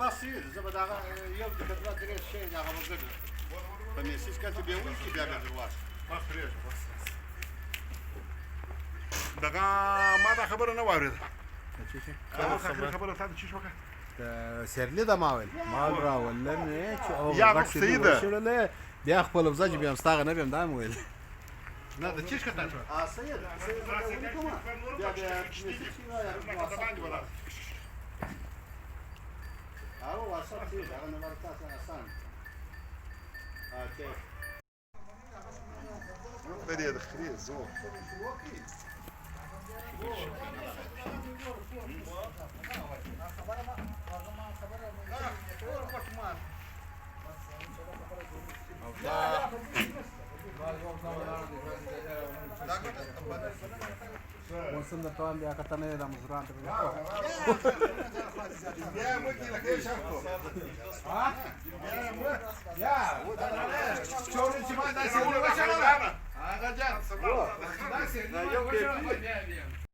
بسيط زي ما يوم تكتبات دريس شيء ده قبل كده فميسيس كانت بيوي كي بيعمل الواش دغه ما دا خبره نه واورید خبره تاسو چې شوکه سرلی دا ماول راول نه چې او یا سیده شړله بیا خپل وزج بیا مستغه نه بیم دا مویل نه د چیش کته شو سید بیا بیا او واسط دي انا مرتاح اسان اوكي بدي ادخليه زو وصلنا طبعا بیا کتنه د مزران ته يا مودي لك ايش شفتوا ها يا شلون انت ما دايس وش انا هذا جات